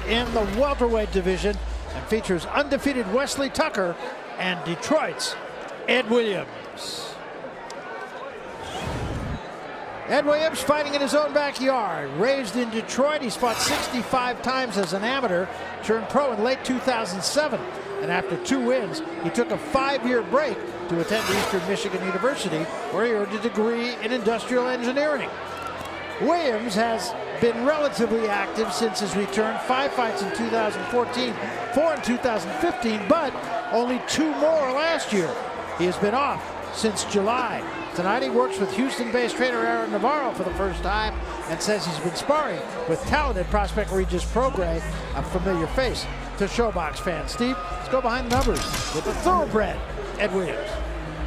in the welterweight division and features undefeated Wesley Tucker and Detroit's Ed Williams. Ed Williams fighting in his own backyard. Raised in Detroit, he's fought 65 times as an amateur, turned pro in late 2007. And after 2 wins, he took a 5-year break to attend Eastern Michigan University, where he earned a degree in industrial engineering. Williams has been relatively active since his return. 5 fights in 2014, 4 in 2015, but only 2 more last year. He has been off since July. Tonight he works with Houston-based trainer Aaron Navarro for the first time and says he's been sparring with talented prospect Regis Prograis, a familiar face to Showbox fans. Steve, let's go behind the numbers with the thoroughbred Ed Williams.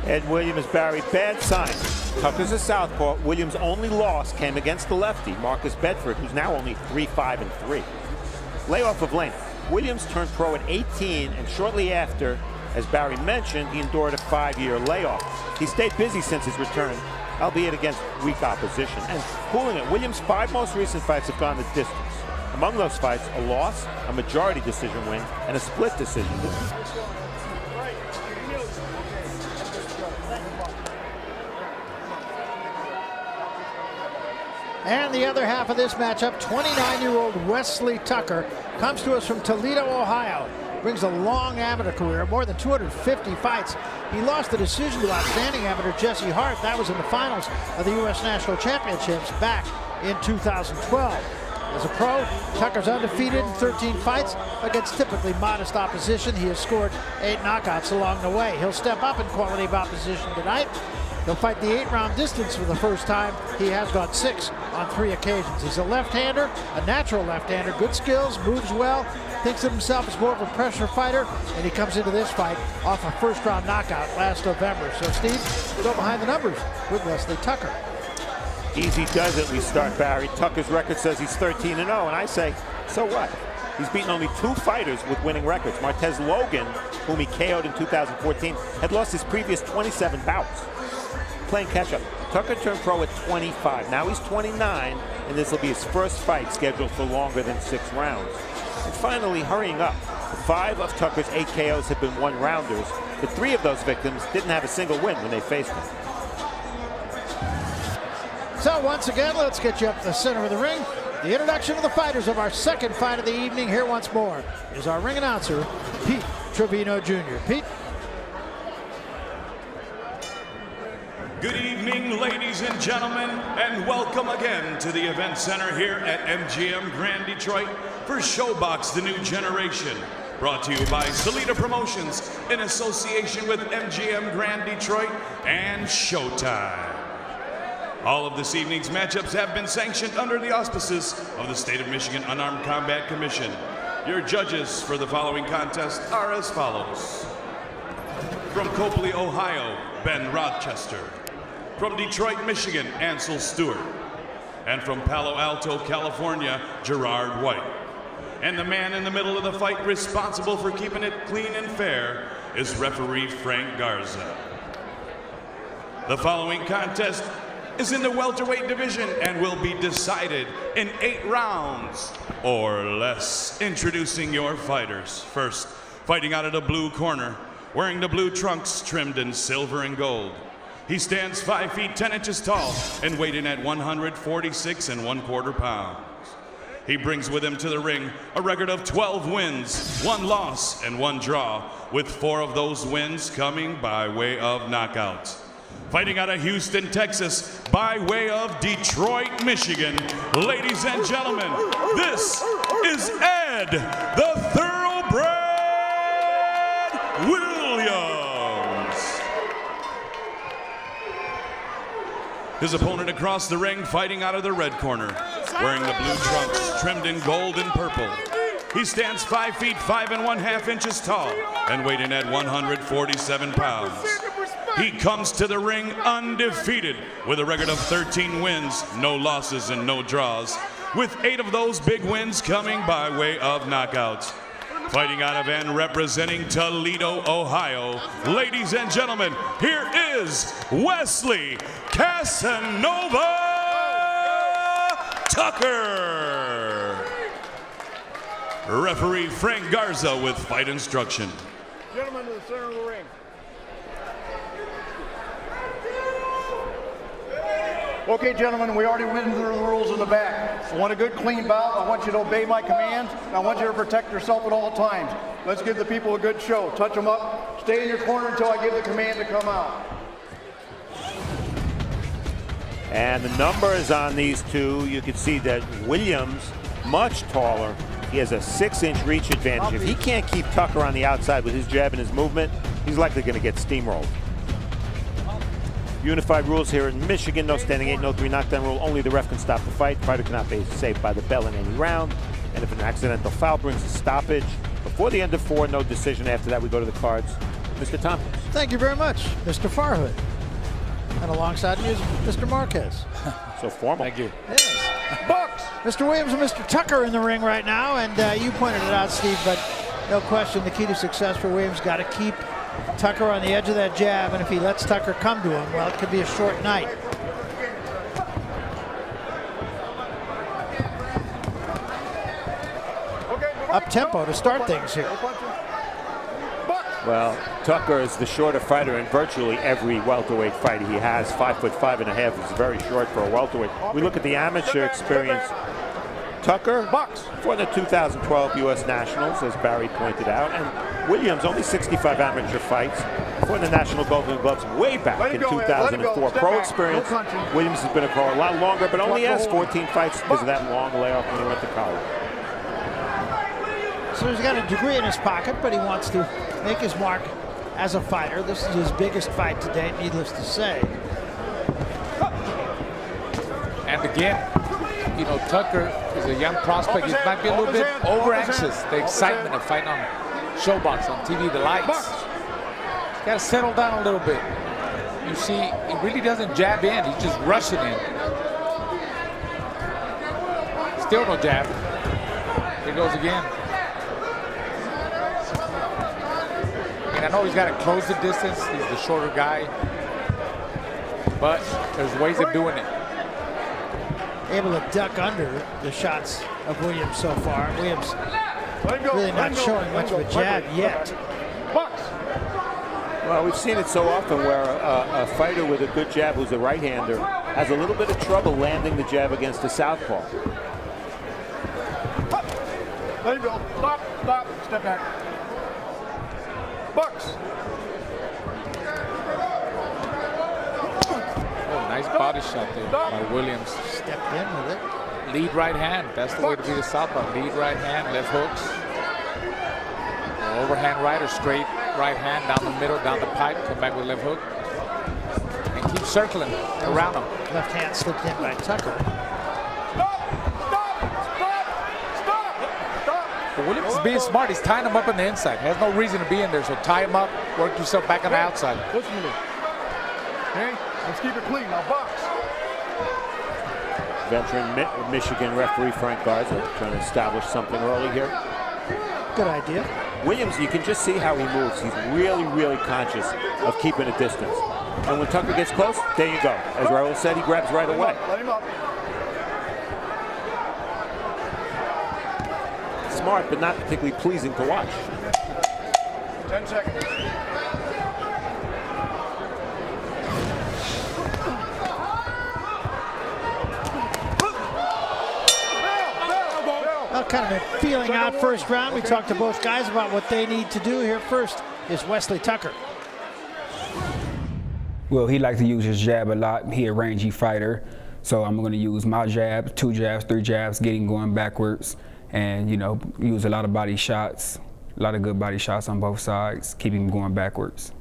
Ed Williams, Barry, bad sign. Tucker's a southpaw. Williams' only loss came against the lefty, Marcus Bedford, who's now only 3-5-3. Layoff of length. Williams turned pro at 18, and shortly after, as Barry mentioned, he endured a 5-year layoff. He stayed busy since his return, albeit against weak opposition. And cooling it, Williams' 5 most recent fights have gone the distance. Among those fights, a loss, a majority decision win, and a split decision. And the other half of this matchup, 29-year-old Wesley Tucker comes to us from Toledo, Ohio. Brings a long amateur career, more than 250 fights. He lost the decision to outstanding amateur Jesse Hart. That was in the finals of the U.S. National Championships back in 2012. As a pro, Tucker's undefeated in 13 fights against typically modest opposition. He has scored 8 knockouts along the way. He'll step up in quality of opposition tonight. He'll fight the 8-round distance for the first time. He has gone 6 on 3 occasions. He's a left-hander, a natural left-hander, good skills, moves well, thinks of himself as more of a pressure fighter, and he comes into this fight off a first-round knockout last November. So, Steve, go behind the numbers with Wesley Tucker. Easy does it, we start, Barry. Tucker's record says he's 13-0, and I say, so what? He's beaten only 2 fighters with winning records. Martez Logan, whom he KO'd in 2014, had lost his previous 27 bouts. Playing catch-up. Tucker turned pro at 25. Now he's 29, and this will be his first fight scheduled for longer than 6 rounds. And finally, hurrying up. 5 of Tucker's 8 KOs have been 1-rounders, but 3 of those victims didn't have a single win when they faced him. So once again, let's get you up to the center of the ring. The introduction of the fighters of our second fight of the evening. Here once more is our ring announcer, Pete Trevino Jr. Pete. Good evening, ladies and gentlemen, and welcome again to the event center here at MGM Grand Detroit for Showbox The New Generation. Brought to you by Salida Promotions in association with MGM Grand Detroit and Showtime. All of this evening's matchups have been sanctioned under the auspices of the State of Michigan Unarmed Combat Commission. Your judges for the following contest are as follows. From Copley, Ohio, Ben Rochester. From Detroit, Michigan, Ansel Stewart. And from Palo Alto, California, Gerard White. And the man in the middle of the fight responsible for keeping it clean and fair is referee Frank Garza. The following contest is in the welterweight division and will be decided in 8 rounds or less. Introducing your fighters. First, fighting out of the blue corner, wearing the blue trunks trimmed in silver and gold. He stands 5 feet 10 inches tall and weighing at 146 1/4 pounds. He brings with him to the ring a record of 12 wins, 1 loss, and 1 draw, with 4 of those wins coming by way of knockouts. Fighting out of Houston, Texas, by way of Detroit, Michigan, ladies and gentlemen, this is Ed, the Thoroughbred Williams. His opponent across the ring, fighting out of the red corner, wearing the blue trunks trimmed in gold and purple. He stands 5 feet 5 1/2 inches tall and weighing at 147 pounds. He comes to the ring undefeated with a record of 13 wins, no losses, and no draws, with 8 of those big wins coming by way of knockouts. Fighting out of and representing Toledo, Ohio, ladies and gentlemen, here is Wesley Casanova Tucker. Referee Frank Garza with fight instruction. Gentlemen to the center of the ring. Okay, gentlemen, we already went through the rules in the back. I want a good, clean bout. I want you to obey my commands. And I want you to protect yourself at all times. Let's give the people a good show. Touch them up. Stay in your corner until I give the command to come out. And the numbers on these two, you can see that Williams, much taller. He has a 6-inch reach advantage. If he can't keep Tucker on the outside with his jab and his movement, he's likely going to get steamrolled. Unified rules here in Michigan. No standing 8, no 3 knockdown rule. Only the ref can stop the fight. Fighter cannot be saved by the bell in any round. And if an accidental foul brings a stoppage before the end of 4, no decision. After that, we go to the cards. Mr. Tompkins. Thank you very much, Mr. Farhood. And alongside me is Mr. Marquez. So formal. Thank you. Yes. Bucks. Mr. Williams and Mr. Tucker in the ring right now, and you pointed it out, Steve, but no question the key to success for Williams got to keep Tucker on the edge of that jab, and if he lets Tucker come to him, well, it could be a short night. Up-tempo to start things here. Well, Tucker is the shorter fighter in virtually every welterweight fight he has. 5'5.5" is very short for a welterweight. We look at the amateur experience. Tucker for the 2012 U.S. Nationals, as Barry pointed out, and Williams only 65 amateur fights for the National Golden Gloves way back in 2004. Pro experience, Williams has been a pro a lot longer, but only has 14 fights because of that long layoff when he went to college. So he's got a degree in his pocket, but he wants to make his mark as a fighter. This is his biggest fight to date, needless to say. And again, you know, Tucker is a young prospect. He might be a little bit over-anxious. The excitement of fighting on Showbox, on TV, the lights. He's got to settle down a little bit. You see, he really doesn't jab in. He's just rushing in. Still no jab. Here goes again. And I know he's got to close the distance. He's the shorter guy. But there's ways of doing it. Able to duck under the shots of Williams so far. Williams really not showing much of a jab yet. Well, we've seen it so often where a fighter with a good jab who's a right-hander has a little bit of trouble landing the jab against a southpaw. There you go. Stop, stop, step back. Bucks. Oh, nice body shot there by Williams. Stepped in with it. Lead right hand. That's the way to be the southpaw. Lead right hand, left hooks. Overhand right or straight right hand down the middle, down the pipe. Come back with left hook. And keep circling around him. Left hand slipped in by Tucker. But Williams is being smart. He's tying him up on the inside. He has no reason to be in there, so tie him up, work yourself back on the outside. Listen to me. Okay? Let's keep it clean. Now, box. Veteran Michigan referee Frank Garza trying to establish something early here. Good idea. Williams, you can just see how he moves. He's really, really conscious of keeping a distance. And when Tucker gets close, there you go. As Raul said, he grabs right away. Let him up. Smart, but not particularly pleasing to watch. 10 seconds. Well, kind of a feeling out first round. We talked to both guys about what they need to do here. First is Wesley Tucker. Well, he likes to use his jab a lot. He a rangy fighter. So I'm going to use my jab, 2 jabs, 3 jabs, getting going backwards. And, you know, use a lot of body shots, a lot of good body shots on both sides, keeping him going backwards.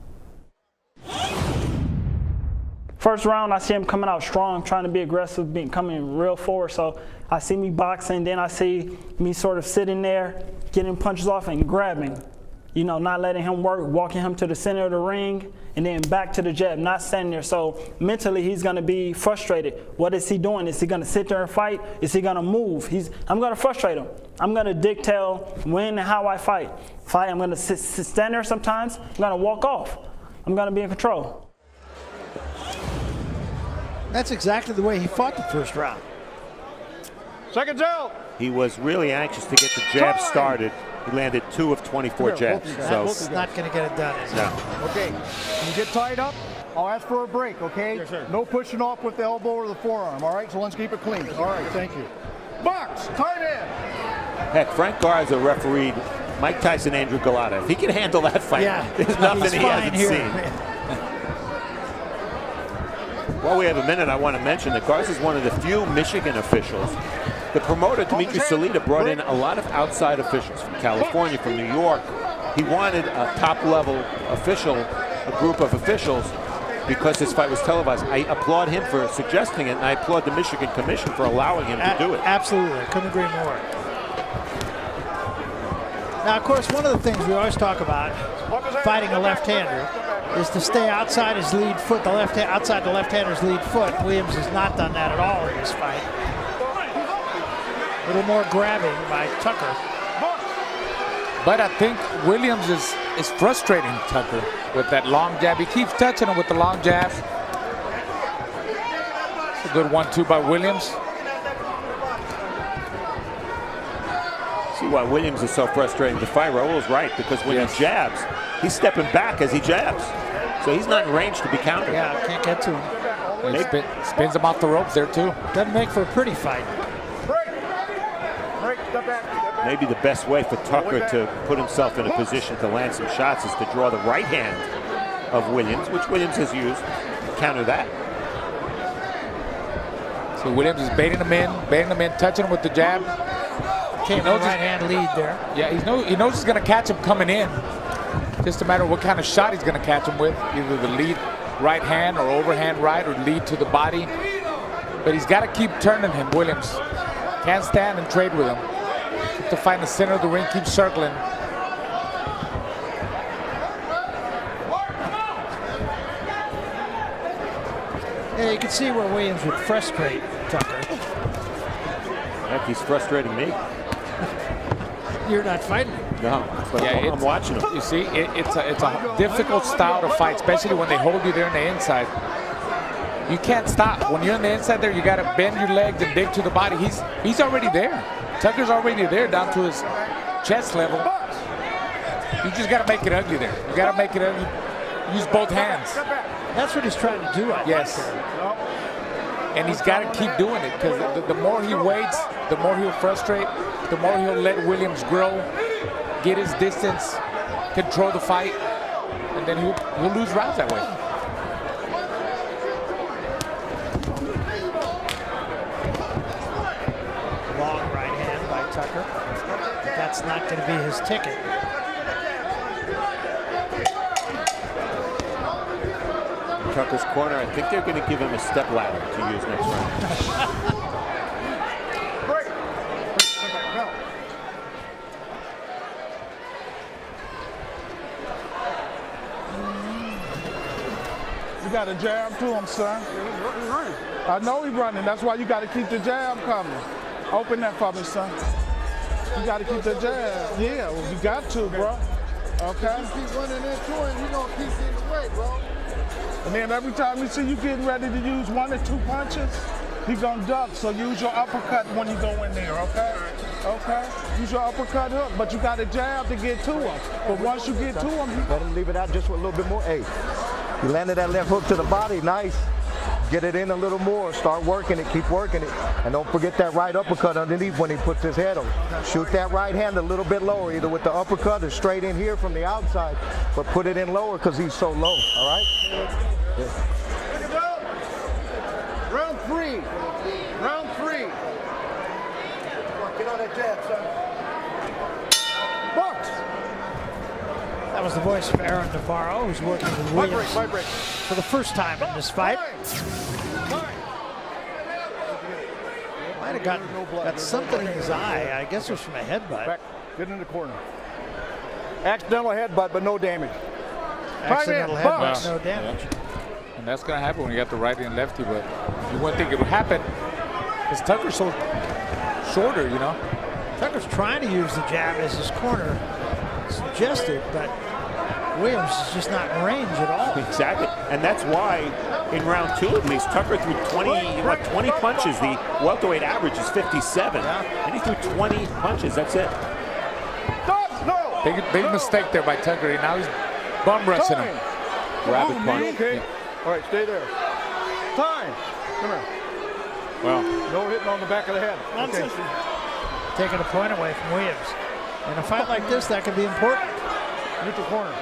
First round, I see him coming out strong, trying to be aggressive, coming real forward. So I see me boxing, then I see me sort of sitting there, getting punches off and grabbing. You know, not letting him work, walking him to the center of the ring, and then back to the jab, not standing there. So mentally, he's going to be frustrated. What is he doing? Is he going to sit there and fight? Is he going to move? I'm going to frustrate him. I'm going to dictate when and how I fight. I'm going to stand there sometimes. I'm going to walk off. I'm going to be in control. That's exactly the way he fought the first round. Seconds out. He was really anxious to get the jab started. He landed 2 of 24 jabs. So That's not going to get it done, is it? no. Okay, when you get tied up, I'll ask for a break, okay? Yes, sir. No pushing off with the elbow or the forearm, all right? So let's keep it clean. All right, thank you. Box, time in. Heck, Frank Garza refereed Mike Tyson, Andrew Galata. If he can handle that fight, there's nothing he's he fine hasn't here. seen. While we have a minute, I want to mention that Garza is one of the few Michigan officials. The promoter, Dimitri Salita, brought in a lot of outside officials from California, from New York. He wanted a top-level official, a group of officials, because this fight was televised. I applaud him for suggesting it, and I applaud the Michigan Commission for allowing him to do it. Absolutely, I couldn't agree more. Now, of course, one of the things we always talk about fighting a left-hander is to stay outside his lead foot, outside the left-hander's lead foot. Williams has not done that at all in this fight. A little more grabbing by Tucker. But I think Williams is frustrating Tucker with that long jab. He keeps touching him with the long jab. It's a good 1-2 by Williams. See why Williams is so frustrating to fight. Raul's right, because when he jabs, he's stepping back as he jabs. So he's not in range to be countered. Yeah, can't get to him. He spins him off the ropes there too. Doesn't make for a pretty fight. Break, step back. Maybe the best way for Tucker to put himself in a position to land some shots is to draw the right hand of Williams, which Williams has used, to counter that. So Williams is baiting him in, touching him with the jab. Came with a right hand lead there. Yeah, he knows he's going to catch him coming in. Just a matter of what kind of shot he's going to catch him with. Either the lead right hand or overhand right, or lead to the body. But he's got to keep turning him, Williams. Can't stand and trade with him. Keep to find the center of the ring, keep circling. Yeah, you can see where Williams would frustrate Tucker. Heck, he's frustrating me. You're not fighting him. No, but I'm watching him. You see, it's a difficult style to fight, especially when they hold you there on the inside. You can't stop. When you're on the inside there, you got to bend your legs and dig to the body. He's already there. Tucker's already there down to his chest level. You just got to make it ugly there. You got to make it ugly. Use both hands. That's what he's trying to do, I think. Yes. And he's got to keep doing it, because the more he waits, the more he'll frustrate, the more he'll let Williams grow, get his distance, control the fight, and then he'll lose rounds that way. Long right hand by Tucker. That's not going to be his ticket. Tucker's corner, I think they're going to give him a step ladder to use next round. You got to jab to him, son. I know he's running. That's why you got to keep the jab coming. Open that for me, son. You got to keep the jab. Yeah, well, you got to, bro. Okay? You keep running into him, you're going to keep getting away, bro. And then every time you see you getting ready to use 1 or 2 punches, he gonna duck. So use your uppercut when you go in there, okay? Okay? Use your uppercut hook, but you got a jab to get to him. But once you get to him, Let him leave it out just with a little bit more. Hey, he landed that left hook to the body, nice. Get it in a little more, start working it, keep working it. And don't forget that right uppercut underneath when he puts his head on. Shoot that right hand a little bit lower, either with the uppercut or straight in here from the outside, but put it in lower because he's so low, all right? Yeah. Round 3. Round 3. Get on that jab, son. Box. That was the voice of Aaron Navarro, who's working with Williams for the first time in this fight. Might have got something in his eye. I guess it was from a headbutt. Back. Get in the corner. Accidental headbutt, but no damage. Accidental headbutt, no damage. And that's going to happen when you got the righty and lefty, but you wouldn't think it would happen because Tucker's so shorter, you know. Tucker's trying to use the jab as his corner suggested, but Williams is just not in range at all. Exactly, and that's why in round 2 at least, Tucker threw 20 punches. The welterweight average is 57, and he threw 20 punches. That's it. No. Big mistake there by Tucker. Now he's bum wrestling him. Rapid punch. Okay. All right, stay there. Time. Come here. Well, No hitting on the back of the head. Okay. Taking a point away from Williams. In a fight like this, that could be important. Neutral corner.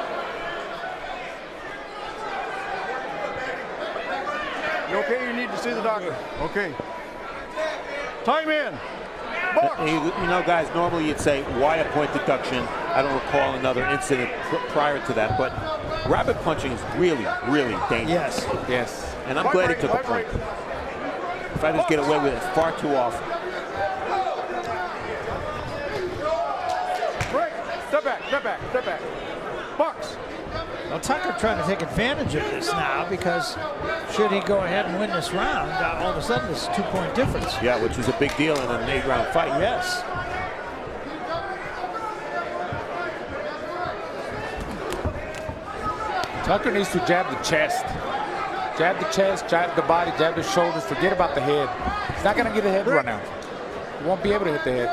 You okay? You need to see the doctor. Okay. Time in. Box. you know, guys, normally you'd say, why a point deduction? I don't recall another incident prior to that, but rapid punching is really, really dangerous. Yes. And I'm glad he took a point. Fighters get away with it far too often. Break. Step back. Step back. Step back. Box. Well, Tucker trying to take advantage of this now because should he go ahead and win this round, all of a sudden it's a 2-point difference. Yeah, which is a big deal in an 8-round fight. Yes. Tucker needs to jab the chest. Jab the chest, jab the body, jab the shoulders. Forget about the head. He's not going to get a head run out. He won't be able to hit the head.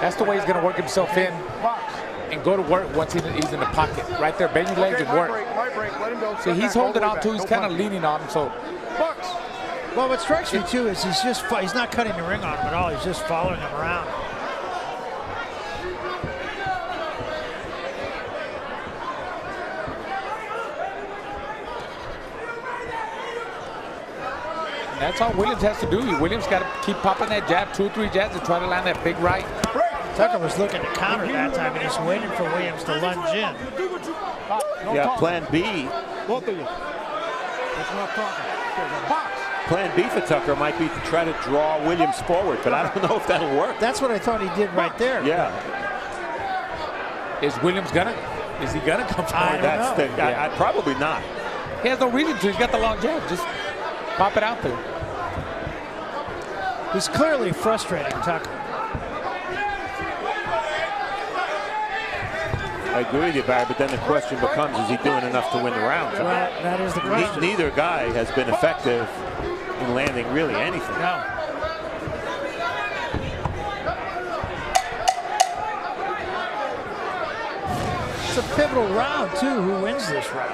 That's the way he's going to work himself in and go to work once he's in the pocket. Right there, bend your legs and work. Let him go. See, he's holding on to. He's kind of leaning on him. So, Box. Well, what strikes me too is he's not cutting the ring on him at all. He's just following him around. and that's all Williams has to do. Williams got to keep popping that jab, 2 or 3 jabs, and try to land that big right. Tucker was looking to counter that time, and he's waiting for Williams to lunge in. Yeah, plan B. Both of you. That's enough talking. Box. Plan B for Tucker might be to try to draw Williams forward, but I don't know if that'll work. That's what I thought he did right there. Yeah. Is Williams gonna? Is he gonna come forward? don't know. Probably not. He has no reason to. He's got the long jab. Just pop it out there. He's clearly frustrating Tucker. I agree with you, Barry, but then the question becomes, is he doing enough to win the round? Well, that is the question. Neither guy has been effective in landing really anything. No. It's a pivotal round, too. Who wins this round?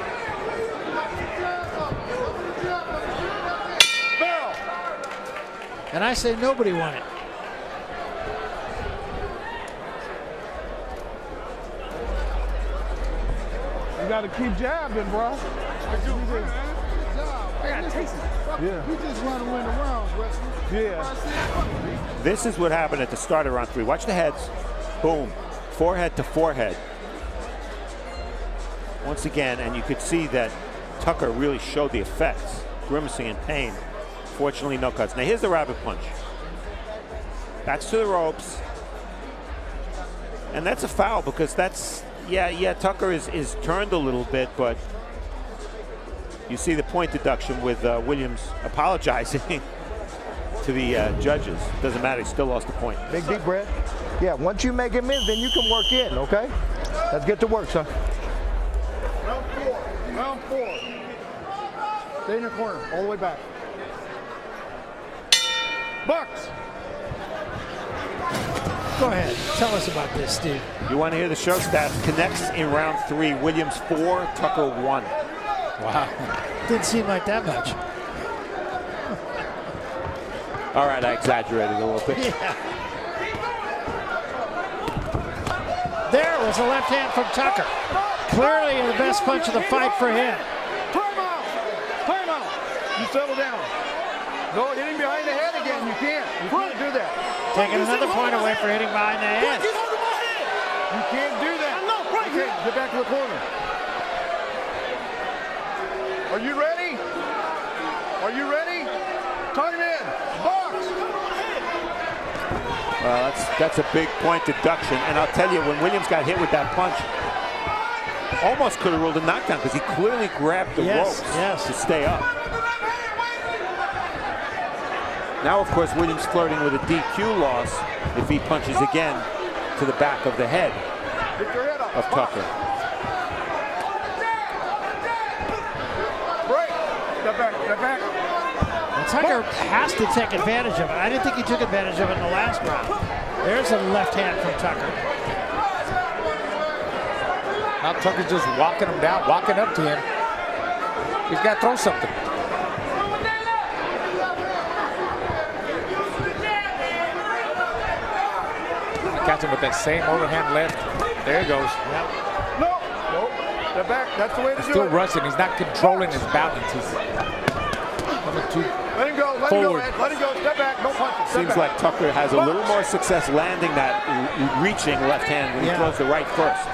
And I say nobody won it. You got to keep jabbing, bro. Yeah. We just want to win the rounds, Wesley. Yeah. This is what happened at the start of round 3. Watch the heads. Boom. Forehead to forehead. Once again, and you could see that Tucker really showed the effects, grimacing in pain. Fortunately, no cuts. Now here's the rapid punch. Backs to the ropes. And that's a foul because that's, yeah, Tucker is turned a little bit, but you see the point deduction with Williams apologizing to the judges. Doesn't matter, he still lost the point. Big deep breath. Yeah, once you make him in, then you can work in, okay? Let's get to work, son. Round 4. Round 4. Stay in the corner, all the way back. Box. Go ahead. Tell us about this, Steve. You want to hear the show stats? Connects in round 3. Williams 4, Tucker 1. Wow. Didn't seem like that much. All right, I exaggerated a little bit. Yeah. There was a left hand from Tucker. Clearly the best punch of the fight for him. Time out. Time out. You settle down. No, hit him behind the head again. You can't. You can't do that. Taking another point away for hitting behind the head. You can't do that. Okay, get back to the corner. Are you ready? Are you ready? Time in. Box. Well, that's a big point deduction. And I'll tell you, when Williams got hit with that punch, almost could have ruled a knockdown because he clearly grabbed the ropes to stay up. Now, of course, Williams flirting with a DQ loss if he punches again to the back of the head of Tucker. step back, step back. And Tucker has to take advantage of it. I didn't think he took advantage of it in the last round. There's a left hand from Tucker. Now Tucker's just walking him down, walking up to him. He's got to throw something. Catch him with that same overhand left. There he goes. No, no, step back. That's the way to do it. Still rushing. He's not controlling his balance. He's coming too Let him go. Let forward. him go, Ed. Let him go. Step back. No punches. Seems like Tucker has a little more success landing that reaching left hand when he throws the right first.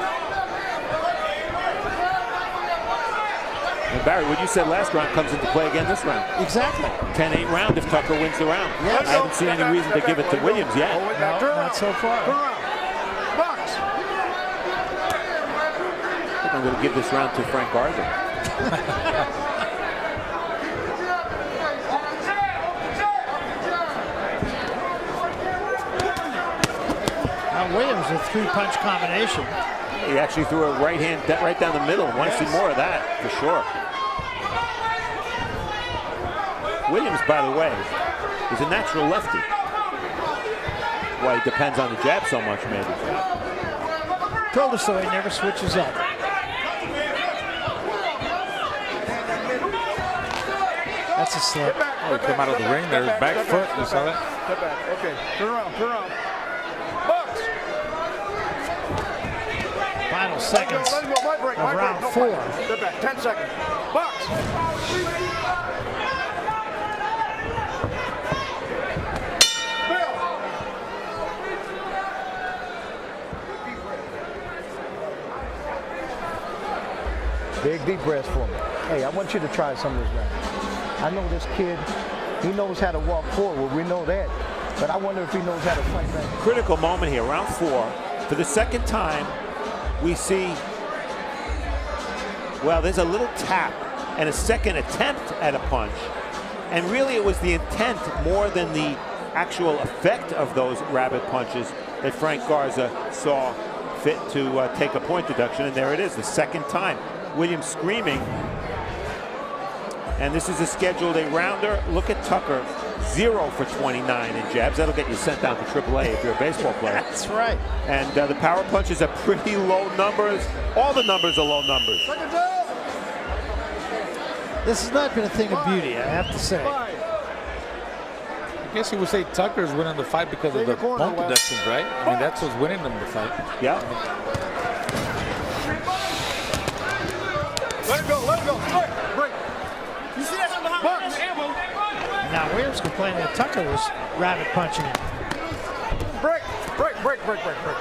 And Barry, what you said last round comes into play again this round. Exactly. 10-8 round if Tucker wins the round. Yes. I haven't seen any reason to give it to Williams yet. No, not so far. Turn around. Box. I think I'm going to give this round to Frank Garza. Now Williams, a three-punch combination. He actually threw a right hand right down the middle. Want to see more of that, for sure. Williams, by the way, is a natural lefty. Why he depends on the jab so much, maybe. Told us so, he never switches up. That's a slip. Oh, he came out of the ring there, his back foot. You saw that? Step back. Okay. Turn around. Turn around. Box. Final seconds Let him go. My break. My of break. round No 4. punches. Step back. 10 seconds. Box. Big deep breaths for me. Hey, I want you to try some of this round. I know this kid, he knows how to walk forward. We know that. But I wonder if he knows how to fight back. Critical moment here, round 4. For the second time, we see, well, there's a little tap and a second attempt at a punch. And really it was the intent more than the actual effect of those rabbit punches that Frank Garza saw fit to take a point deduction. And there it is, the second time. Williams screaming. And this is a scheduled a rounder. Look at Tucker, 0 for 29 in jabs. That'll get you sent down to AAA if you're a baseball player. That's right. And the power punches are pretty low numbers. All the numbers are low numbers. This has not been a thing of beauty, I have to say. I guess you would say Tucker's winning the fight because of the point deductions, right? I mean, that's what's winning them the fight. Yeah. Let him go. Let him go. Break. Break. You see that behind the elbow? Now Williams complaining that Tucker was rabbit punching him. Break. Break. Break. Break. Break. Break.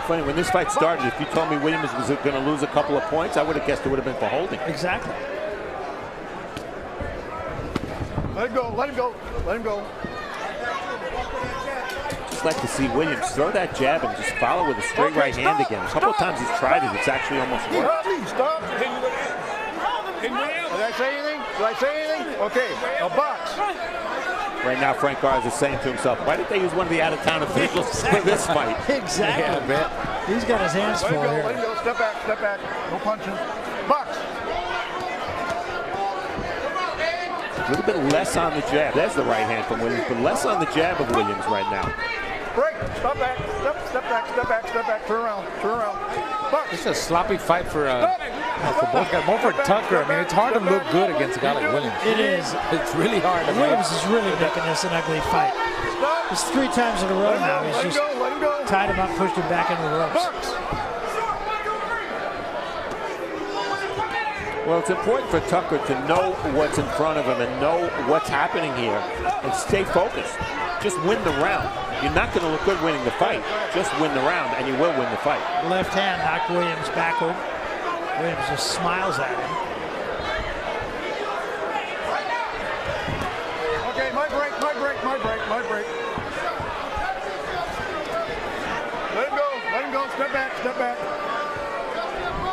Funny, when this fight started, if you told me Williams was going to lose a couple of points, I would have guessed it would have been for holding. Exactly. Let him go. Let him go. Let him go. Just like to see Williams throw that jab and just follow with a straight right hand again. A couple of times he's tried it. It's actually almost worked. Stop. Did I say anything? Did I say anything? Okay. A box. Right now, Frank Garza is saying to himself, why did they use one of the out-of-town officials for this fight? Exactly. Yeah, I bet. He's got his hands Let full him go. Let him here. go. Step back. Step back. No punches. Box. A little bit less on the jab. There's the right hand from Williams, but less on the jab of Williams right now. Break. Stop back. Step back. Step back. Step back. Turn around. Turn around. Box. It's a sloppy fight for both guys. More for Tucker. I mean, it's hard to look good against a guy like Williams. It is. It's really hard. Williams is really making this an ugly fight. Stop. It's 3 times in a row now. He's Let him just go. Let him go. tied him up, pushed him back into the ropes. Box. Well, it's important for Tucker to know what's in front of him and know what's happening here and stay focused. Just win the round. You're not going to look good winning the fight. Just win the round, and you will win the fight. Left hand knocked Williams backward. Williams just smiles at him. Okay, my break. My break. My break. My break. Let him go. Let him go. Step back. Step back.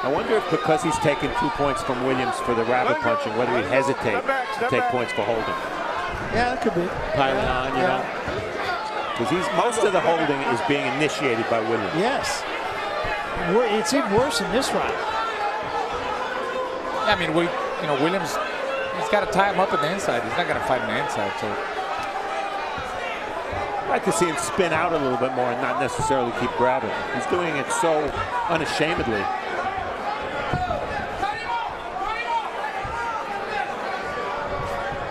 I wonder if because he's taken 2 points from Williams for the rabbit punching, whether he'd hesitate to take points for holding. Yeah, that could be. Piling on, you know. Because most of the holding is being initiated by Williams. Yes. It's even worse in this round. I mean, Williams He's got to tie him up on the inside. He's not going to fight on the inside. So I'd like to see him spin out a little bit more and not necessarily keep grabbing. He's doing it so unashamedly.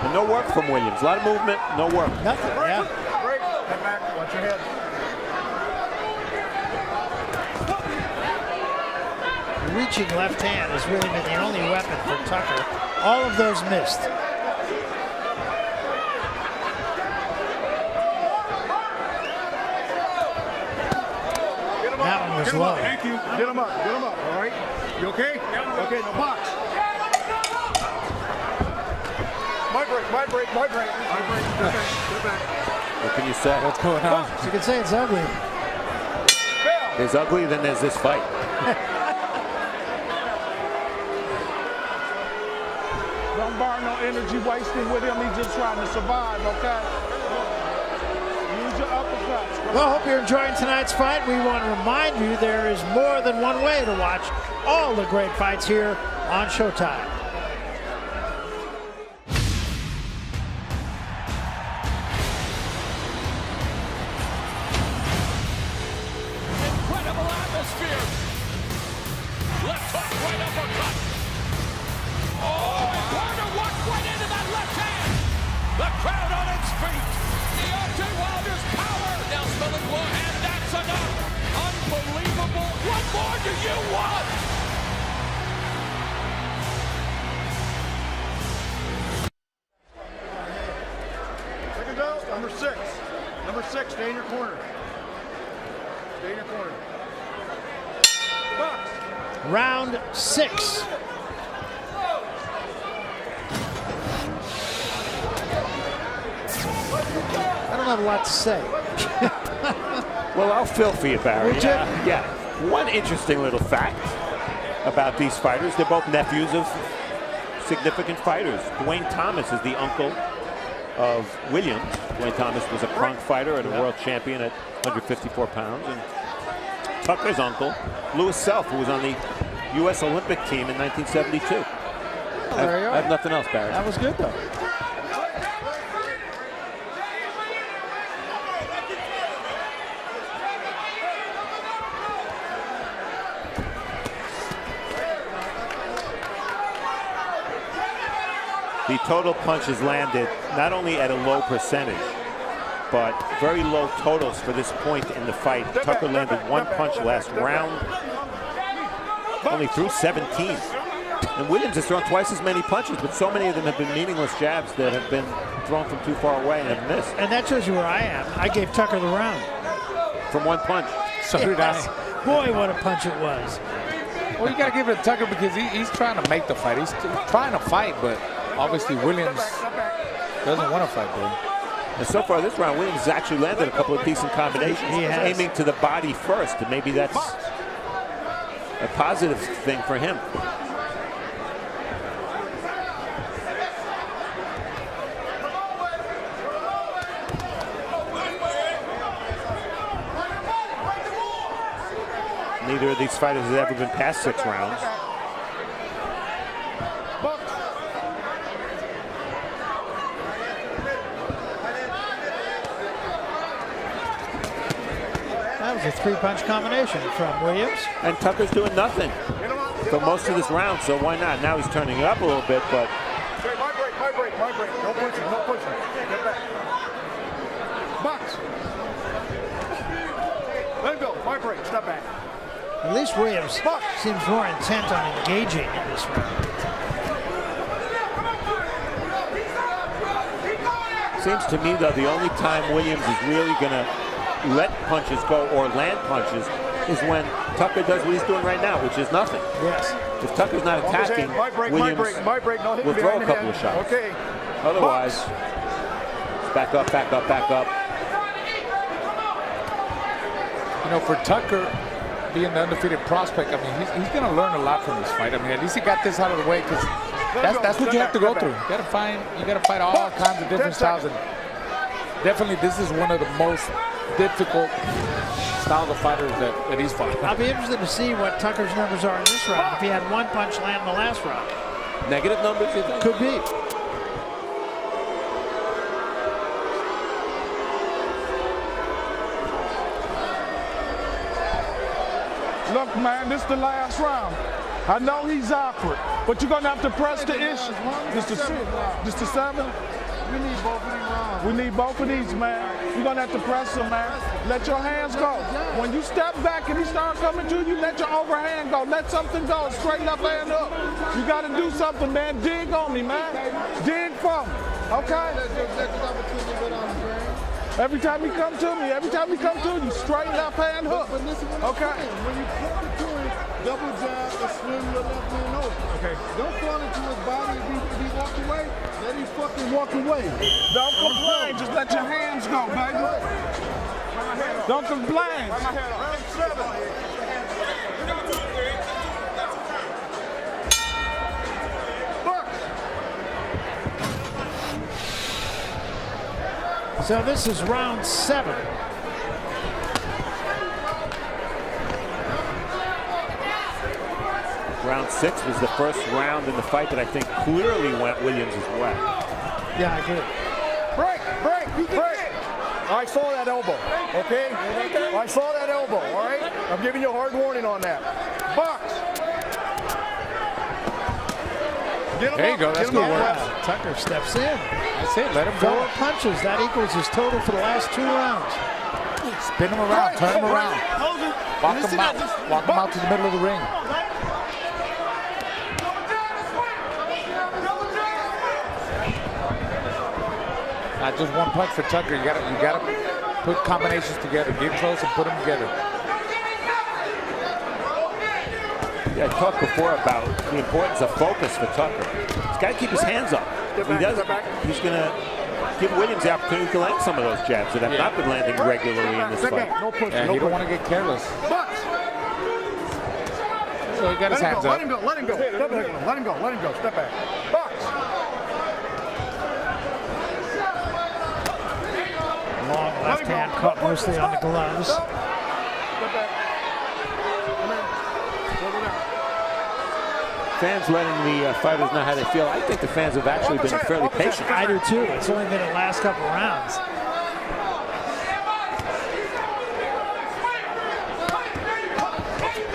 And no work from Williams. A lot of movement, no work. Nothing, yeah. Break. Head back. Watch your head. The reaching left hand has really been the only weapon for Tucker. All of those missed. That one was low. Thank you. Get him up. Get him up. All right. You okay? Okay. No box. My break. My break. My break. My break. Get back. Get back. What can you say? what's going on? You can say it's ugly. There's ugly, then there's this fight. Don't burn no energy wasting with him. He's just trying to survive, okay? Use your uppercuts. Well, hope you're enjoying tonight's fight. We want to remind you there is more than one way to watch all the great fights here on Showtime. Incredible atmosphere. Left hook, right uppercut. Oh, and Carter walked right into that left hand. The crowd on its feet. Deontay Wilder's power. Now smelling blow, and that's enough. Unbelievable. What more do you want? Second down. Number 6. Number 6. Stay in your corner. Stay in your corner. Box. Round 6. I don't have a lot to say. Well, I'll fill for you, Barry. Would you? Yeah. One interesting little fact about these fighters, they're both nephews of significant fighters. Dwayne Thomas is the uncle of Williams. Dwayne Thomas was a crunk fighter and a world champion at 154 pounds. And Tucker's uncle, Louis Self, who was on the U.S. Olympic team in 1972. Well, there you are. I have nothing else, Barry. That was good, though. The total punches landed not only at a low percentage, but very low totals for this point in the fight. Tucker landed one punch last round, only threw 17. And Williams has thrown twice as many punches, but so many of them have been meaningless jabs that have been thrown from too far away and have missed. And that shows you where I am. I gave Tucker the round. From one punch. So did Yes. Boy, what a punch it was. Well, you got to give it to Tucker because he's trying to make the fight. He's trying to fight, but obviously Williams doesn't want to fight, though. And so far this round, Williams has actually landed a couple of decent combinations. He has. Aiming to the body first, and maybe that's a positive thing for him. Neither of these fighters has ever been past 6 rounds. That was a 3-punch combination from Williams. And Tucker's doing nothing for most of this round, so why not? Now he's turning it up a little bit, but Okay, my break. My break. My break. No pushing. No pushing. Get back. Box. Let him go. My break. Step back. At least Williams seems more intent on engaging in this round. seems to me, though, the only time Williams is really going to let punches go or land punches is when Tucker does what he's doing right now, which is nothing. Yes. If Tucker's not attacking, Williams will throw a couple of shots. Okay. Otherwise, back up, back up, back up. You know, for Tucker being the undefeated prospect, I mean, he's going to learn a lot from this fight. I mean, at least he got this out of the way because that's what you have to go through. You got to fight all kinds of different styles, and definitely this is one of the most difficult styles of fighters that he's fought. I'll be interested to see what Tucker's numbers are in this round. If he had one punch land in the last round. Negative numbers, you think? Could be. Look, man, this is the last round. I know he's awkward, but you're gonna have to press the issue. Just the 7. We need both of these rounds. We need both of these, man. You're gonna have to press him, man. Let your hands go. When you step back and he start coming to you, let your overhand go. Let something go. Straight left hand up. You gotta do something, man. Dig on me, man. Dig for me. Okay? Every time he come to me, straight left hand hook. But listen what I'm Okay. saying. When you flip it to him, double jab and swing your left hand over. Okay. Don't fall into his body. If he walk away, let him fucking walk away. Don't complain. Just let your hands go, baby. Don't complain. So this is round 7. Round 6 was the first round in the fight that I think clearly went Williams' way. Yeah, I agree. Break. I saw that elbow, okay? I saw that elbow, all right? I'm giving you a hard warning on that. Box. There you go. That's good work. Tucker steps in. That's it. Let him go. 4 punches. That equals his total for the last 2 rounds. Spin him around. Turn him around. Walk him out. Walk him out to the middle of the ring. Not just one punch for Tucker. You gotta put combinations together. Get close and put them together. Yeah, I talked before about the importance of focus for Tucker. He's got to keep his hands up. If he doesn't, he's going to give Williams the opportunity to land some of those jabs that have not been landing regularly in this fight. Yeah, he don't want to get careless. So he got his hands up. Let him go. Let him go. Step back. Box. Long left hand caught mostly on the gloves. Step back. Fans letting the fighters know how they feel. I think the fans have actually been fairly patient. I do too. It's only been the last couple rounds.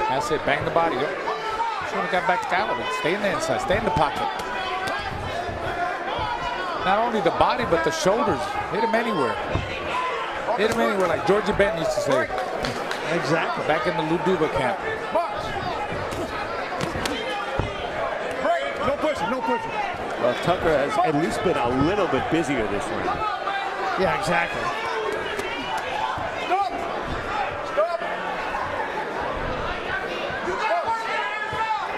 That's it. Bang the body. Should have got back to Galloway. Stay in the inside. Stay in the pocket. Not only the body, but the shoulders. Hit him anywhere. Hit him anywhere, like Georgie Benton used to say. Exactly. Back in the Lou Duva camp. No pushing. Well, Tucker has at least been a little bit busier this round. Yeah, exactly. Stop.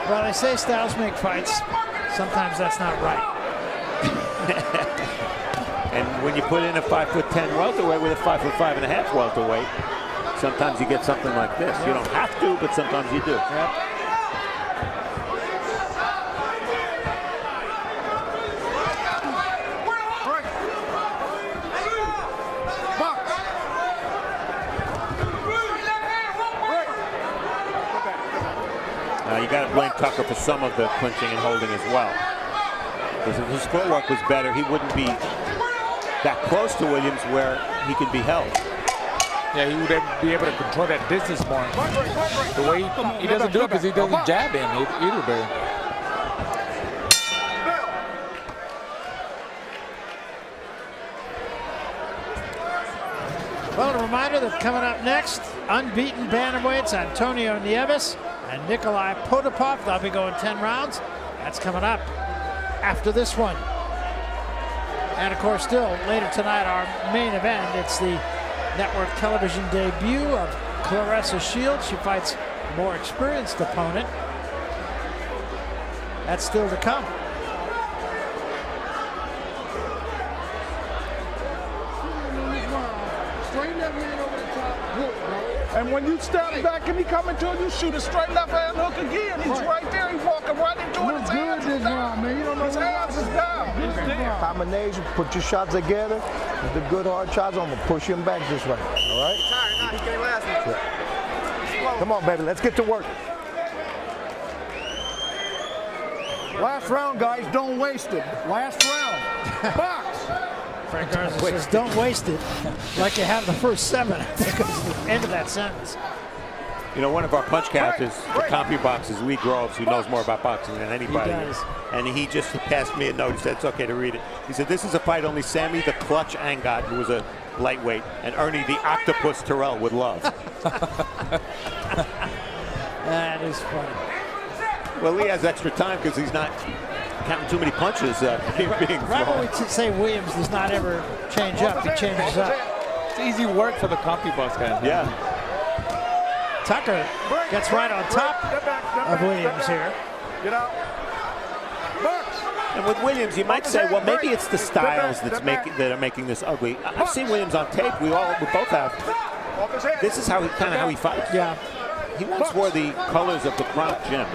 Well, they say styles make fights. Sometimes that's not right. And when you put in a 5'10" welterweight with a 5'5.5" welterweight, sometimes you get something like this. You don't have to, but sometimes you do. Yep. You got to blame Tucker for some of the clinching and holding as well. Because if his footwork was better, he wouldn't be that close to Williams where he could be held. Yeah, he would be able to control that distance more. The way he doesn't do it because he doesn't jab in either, Barry. Well, a reminder that coming up next, unbeaten bantamweights Antonio Nieves and Nikolai Potapov. They'll be going 10 rounds. That's coming up after this one. And of course, still later tonight, our main event. It's the network television debut of Claressa Shields. She fights a more experienced opponent. That's still to come. And when you step back and he coming to you, shoot a straight left hand hook again. He's right there. He's walking right into it. His hands is down. man. You don't know His hands is down. He's there. Combination, put your shots together. With the good hard shots, I'm gonna push him back this way. All right? He can't last me. Come on, baby, let's get to work. Last round, guys. Don't waste it. Last round. Box. Frank Garza says, don't waste it like you have the first 7. I think is the end of that sentence. You know, one of our punch captains, the CompuBox, is Lee Groves, who knows more about boxing than anybody. He does. And he just passed me a note. He said it's okay to read it. He said this is a fight only Sammy the Clutch Angot, who was a lightweight, and Ernie the Octopus Terrell would love. That is funny. Well, Lee has extra time because he's not counting too many punches being Right thrown. when we say Williams does not ever change up, he changes up. It's easy work for the CompuBox guys. Yeah. Tucker gets right on top of Williams here. Get out. Box. And with Williams, you might say, well, maybe it's the styles that are making this ugly. I've seen Williams on tape. We both have. This is how how he fights. Yeah. He once wore the colors of the Bronx Gym,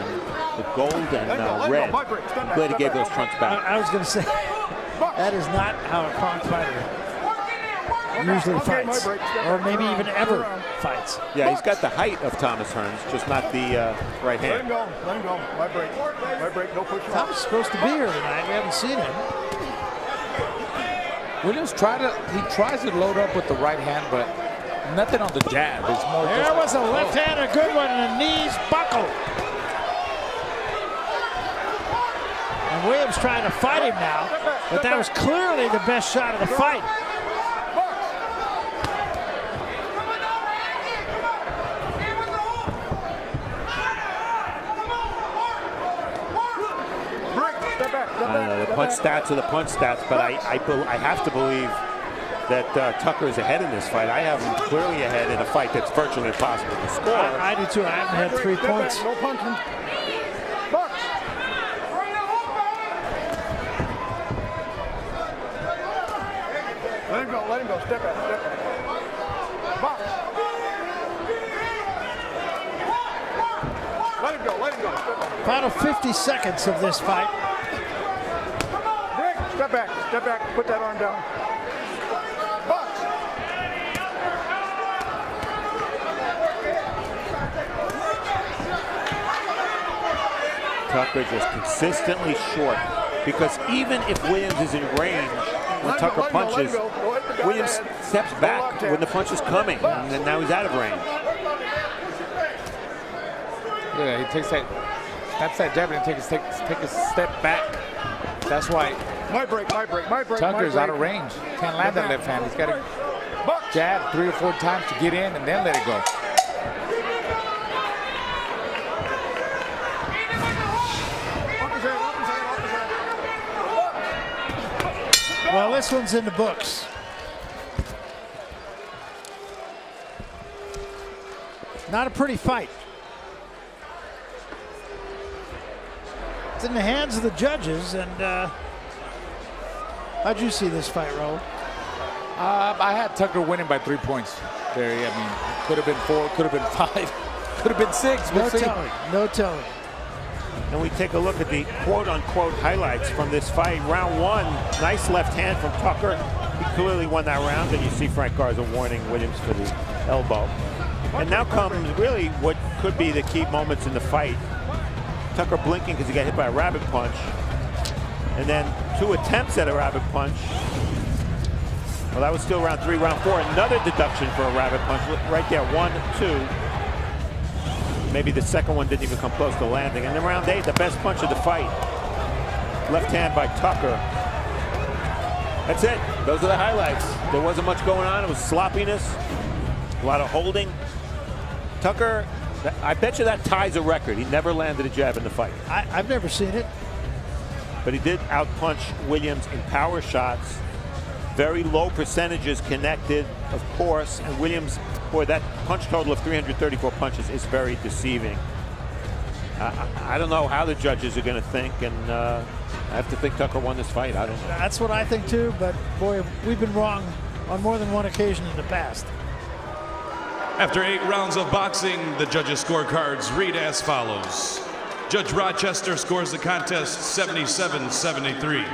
the gold and red. I'm glad he gave those trunks back. I was going to say, that is not how a Kronk fighter usually fights, or maybe even ever fights. Yeah, he's got the height of Thomas Hearns, just not the right Let him hand. go. Let him go. My break. My break. No pushing. Thomas is supposed to be here tonight. We haven't seen him. Williams tries to load up with the right hand, but nothing on the jab. It's more. There was a left hand, a good one, and the knees buckle. And Williams trying to fight him now, but that was clearly the best shot of the fight. The punch stats are the punch stats, but I have to believe that Tucker is ahead in this fight. I have him clearly ahead in a fight that's virtually impossible to score. I do too. I haven't had 3 points. No punching. Box. Let him go. Let him go. Step back. Step back. Box. Let him go. Let him go. Step back. Final 50 seconds of this fight. Break. Step back. Step back. Put that arm down. Box. Tucker just consistently short, because even if Williams is in range when Tucker punches, Williams steps back when the punch is coming, and then now he's out of range. Yeah, he takes that jab and takes a step back. That's why My break. My break. My break. Tucker's my out of break. range. Can't land that left hand. He's got to Box. jab 3 or 4 times to get in and then let it go. Well, this one's in the books. Not a pretty fight. It's in the hands of the judges, and how'd you see this fight, Raul? I had Tucker winning by 3 points there. I mean, could have been 4, could have been 5, could have been 6. We'll No see. telling. No telling. And we take a look at the quote-unquote highlights from this fight. Round 1, nice left hand from Tucker. He clearly won that round, and you see Frank Garza warning Williams for the elbow. And now comes really what could be the key moments in the fight. Tucker blinking because he got hit by a rabbit punch. And then 2 attempts at a rabbit punch. Well, that was still round 3. Round 4, another deduction for a rabbit punch. Right there, 1, 2. Maybe the second one didn't even come close to landing. And then round 8, the best punch of the fight. Left hand by Tucker. That's it. Those are the highlights. There wasn't much going on. It was sloppiness, a lot of holding. Tucker, I bet you that ties a record. He never landed a jab in the fight. I've never seen it. But he did outpunch Williams in power shots. Very low percentages connected, of course, and Williams, boy, that punch total of 334 punches is very deceiving. I don't know how the judges are going to think, and I have to think Tucker won this fight. I don't know. That's what I think too, but boy, we've been wrong on more than one occasion in the past. After 8 rounds of boxing, the judges' scorecards read as follows. Judge Rochester scores the contest 77-73.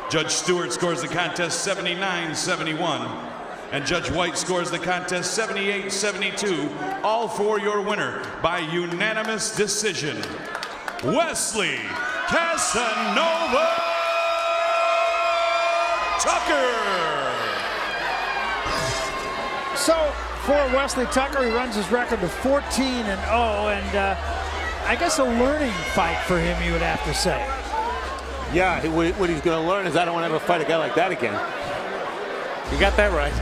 Judge Stewart scores the contest 79-71. And Judge White scores the contest 78-72. All for your winner by unanimous decision, Wesley Casanova Tucker. So for Wesley Tucker. He runs his record to 14-0, and I guess a learning fight for him, you would have to say. Yeah, what he's going to learn is I don't want to ever fight a guy like that again. You got that right.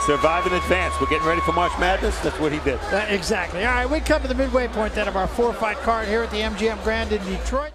Survive in advance. We're getting ready for March Madness. That's what he did. Exactly. All right, we come to the midway point then of our 4-fight card here at the MGM Grand in Detroit.